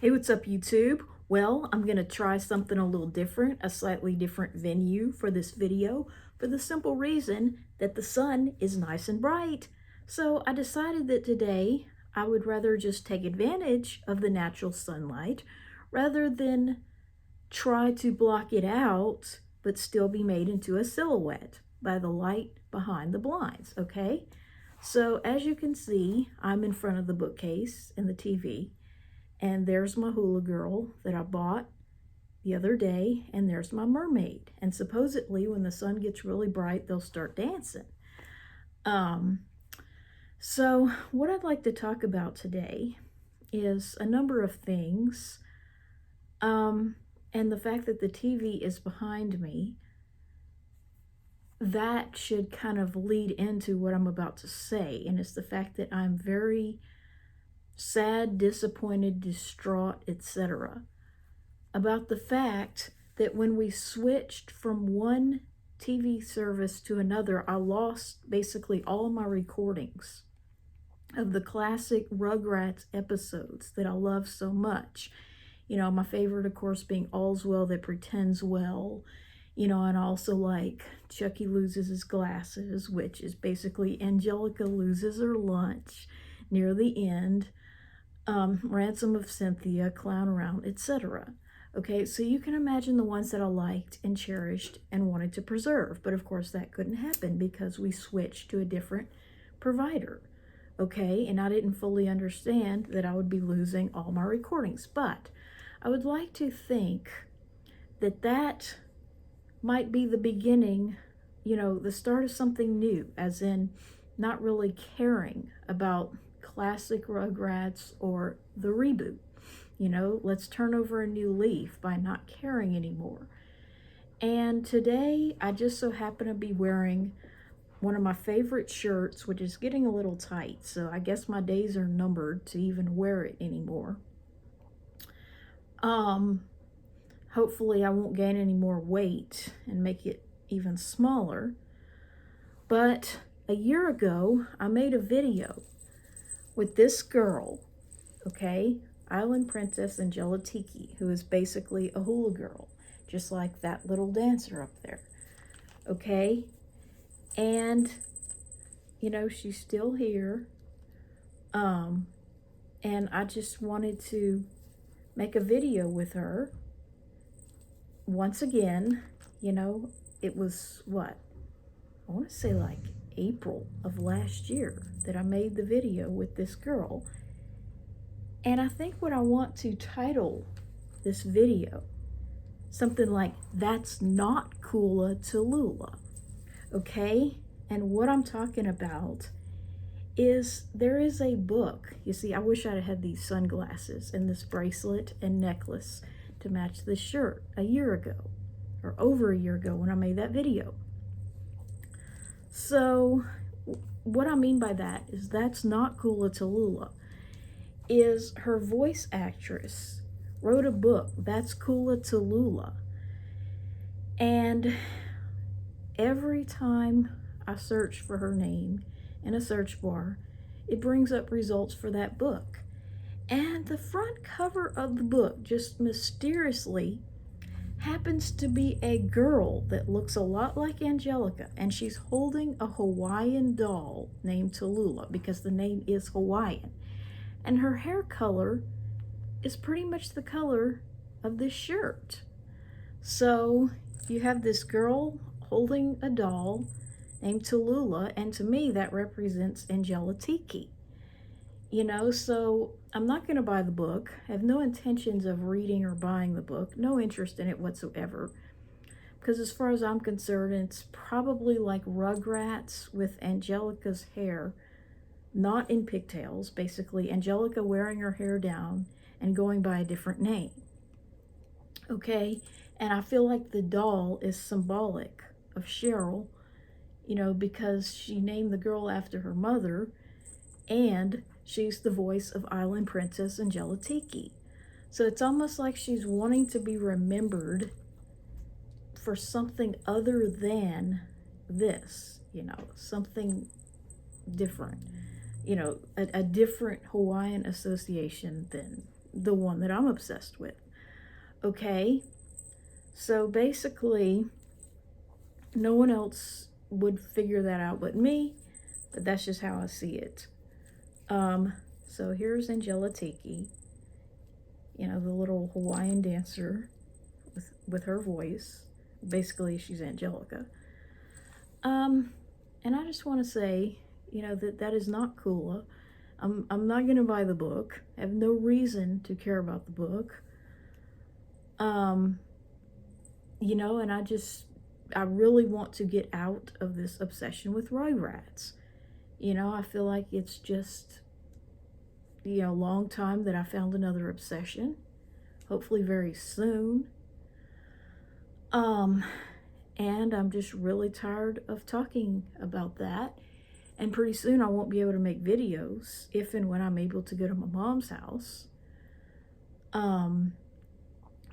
Hey, what's up, YouTube? Well, I'm going to try something a little different, a slightly different venue for this video, for the simple reason that the sun is nice and bright. So I decided that today I would rather just take advantage of the natural sunlight rather than try to block it out, but still be made into a silhouette by the light behind the blinds, okay? So as you can see, I'm in front of the bookcase and the TV. And there's my hula girl that I bought the other day, and there's my mermaid. And supposedly when the sun gets really bright, they'll start dancing. So what I'd like to talk about today is a number of things. And the fact that the TV is behind me, that should kind of lead into what I'm about to say. And it's the fact that I'm very sad, disappointed, distraught, etc. about the fact that when we switched from one TV service to another, I lost basically all my recordings of the classic Rugrats episodes that I love so much. You know, my favorite, of course, being All's Well That Pretends Well, you know, and also like Chucky Loses His Glasses, which is basically Angelica loses her lunch near the end. Ransom of Cynthia, Clown Around, etc. Okay, so you can imagine the ones that I liked and cherished and wanted to preserve. But of course that couldn't happen because we switched to a different provider. Okay, and I didn't fully understand that I would be losing all my recordings. But I would like to think that that might be the beginning, you know, the start of something new, as in not really caring about classic Rugrats or the reboot. You know, let's turn over a new leaf by not caring anymore. And today I just so happen to be wearing one of my favorite shirts, which is getting a little tight, so I guess my days are numbered to even wear it anymore. Hopefully I won't gain any more weight and make it even smaller. But a year ago I made a video with this girl, okay, Island Princess Angelica, who is basically a hula girl, just like that little dancer up there, okay? And, you know, she's still here. And I just wanted to make a video with her. Once again, you know, it was what? I want to say like April of last year that I made the video with this girl. And I think what I want to title this video, something like, That's Not Coola Tallulah, okay? And what I'm talking about is there is a book. You see, I wish I had these sunglasses and this bracelet and necklace to match this shirt a year ago, or over a year ago when I made that video. So what I mean by that is That's Not Coola Tallulah is her voice actress wrote a book, That's Coola Tallulah. And every time I search for her name in a search bar, it brings up results for that book. And the front cover of the book just mysteriously happens to be a girl that looks a lot like Angelica, and she's holding a Hawaiian doll named Tallulah because the name is Hawaiian. And her hair color is pretty much the color of this shirt. So you have this girl holding a doll named Tallulah, and to me that represents Angelica. You know, so I'm not going to buy the book. I have no intentions of reading or buying the book. No interest in it whatsoever. Because as far as I'm concerned, it's probably like Rugrats with Angelica's hair, not in pigtails, basically Angelica wearing her hair down and going by a different name. Okay, and I feel like the doll is symbolic of Cheryl, you know, because she named the girl after her mother, and she's the voice of Island Princess Angelica. So it's almost like she's wanting to be remembered for something other than this, you know, something different, you know, a different Hawaiian association than the one that I'm obsessed with. Okay? So basically, no one else would figure that out but me, but that's just how I see it. So here's Angelica, you know, the little Hawaiian dancer with her voice. Basically, she's Angelica. And I just want to say, you know, that is not Coola. I'm not going to buy the book. I have no reason to care about the book. You know, and I really want to get out of this obsession with Rugrats. You know, I feel like it's just, you know, a long time that I found another obsession. Hopefully very soon. And I'm just really tired of talking about that. And pretty soon I won't be able to make videos if and when I'm able to go to my mom's house.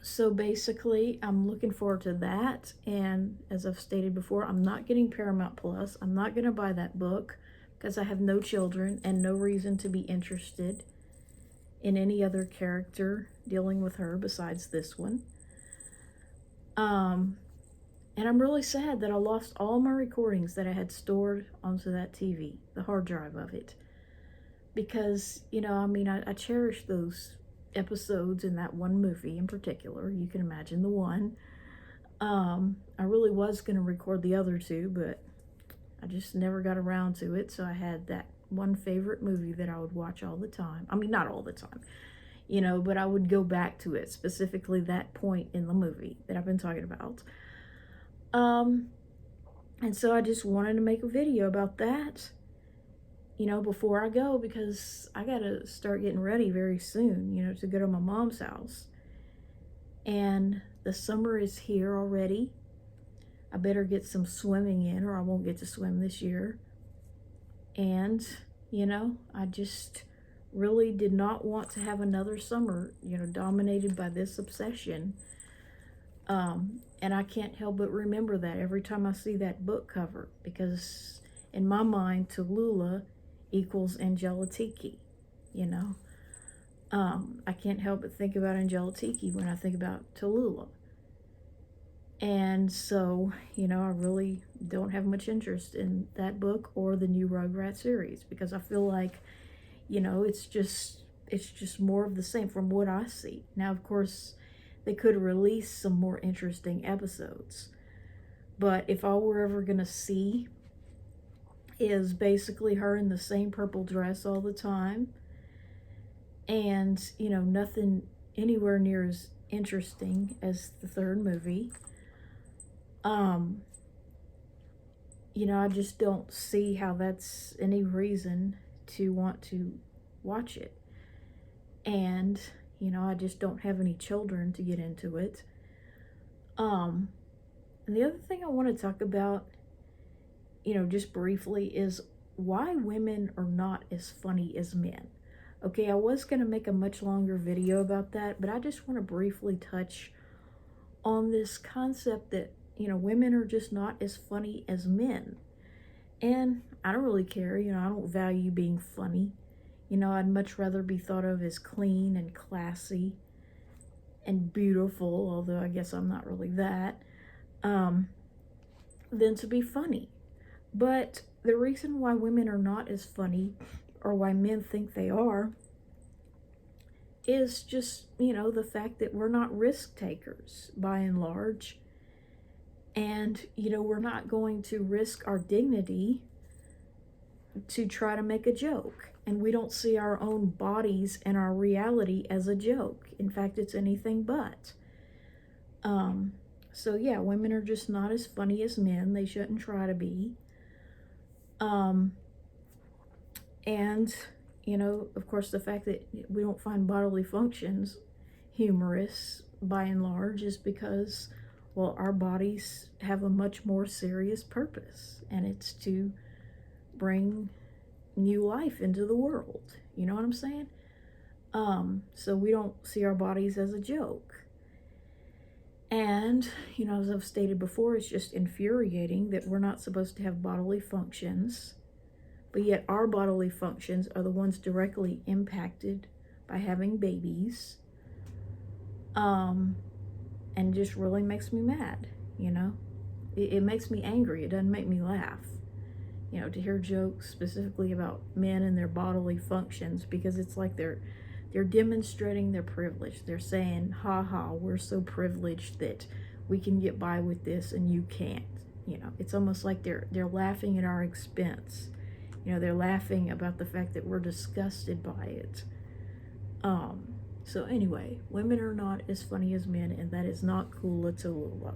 So basically, I'm looking forward to that. And as I've stated before, I'm not getting Paramount Plus. I'm not going to buy that book because I have no children and no reason to be interested in any other character dealing with her besides this one. And I'm really sad that I lost all my recordings that I had stored onto that TV, the hard drive of it. Because, you know, I mean, I cherish those episodes in that one movie in particular. You can imagine the one. I really was going to record the other two, but I just never got around to it. So I had that one favorite movie that I would watch all the time. I mean, not all the time, you know, but I would go back to it, specifically that point in the movie that I've been talking about. And so I just wanted to make a video about that, you know, before I go, because I gotta start getting ready very soon, you know, to go to my mom's house. And the summer is here already. I better get some swimming in or I won't get to swim this year. And, you know, I just really did not want to have another summer, you know, dominated by this obsession. And I can't help but remember that every time I see that book cover, because in my mind, Tallulah equals Angelica, you know. I can't help but think about Angelica when I think about Tallulah. And so, you know, I really don't have much interest in that book or the new Rugrats series, because I feel like, you know, it's just more of the same from what I see. Now, of course, they could release some more interesting episodes. But if all we're ever going to see is basically her in the same purple dress all the time, and, you know, nothing anywhere near as interesting as the third movie, you know, I just don't see how that's any reason to want to watch it. And, you know, I just don't have any children to get into it. And the other thing I want to talk about, you know, just briefly, is why women are not as funny as men. Okay, I was going to make a much longer video about that, but I just want to briefly touch on this concept that, you know, women are just not as funny as men. And I don't really care, you know, I don't value being funny. You know, I'd much rather be thought of as clean and classy and beautiful, although I guess I'm not really that, than to be funny. But the reason why women are not as funny, or why men think they are, is just, you know, the fact that we're not risk takers by and large. And, you know, we're not going to risk our dignity to try to make a joke. And we don't see our own bodies and our reality as a joke. In fact, it's anything but. So yeah, women are just not as funny as men. They shouldn't try to be. And, you know, of course, the fact that we don't find bodily functions humorous by and large is because, well, our bodies have a much more serious purpose, and it's to bring new life into the world. You know what I'm saying? So we don't see our bodies as a joke. And, you know, as I've stated before, it's just infuriating that we're not supposed to have bodily functions, but yet our bodily functions are the ones directly impacted by having babies. And just really makes me mad, you know? It makes me angry. It doesn't make me laugh. You know, to hear jokes specifically about men and their bodily functions, because it's like they're demonstrating their privilege. They're saying, ha ha, we're so privileged that we can get by with this and you can't. You know, it's almost like they're laughing at our expense. You know, they're laughing about the fact that we're disgusted by it. So anyway, women are not as funny as men, and that is not Coola Tallulah.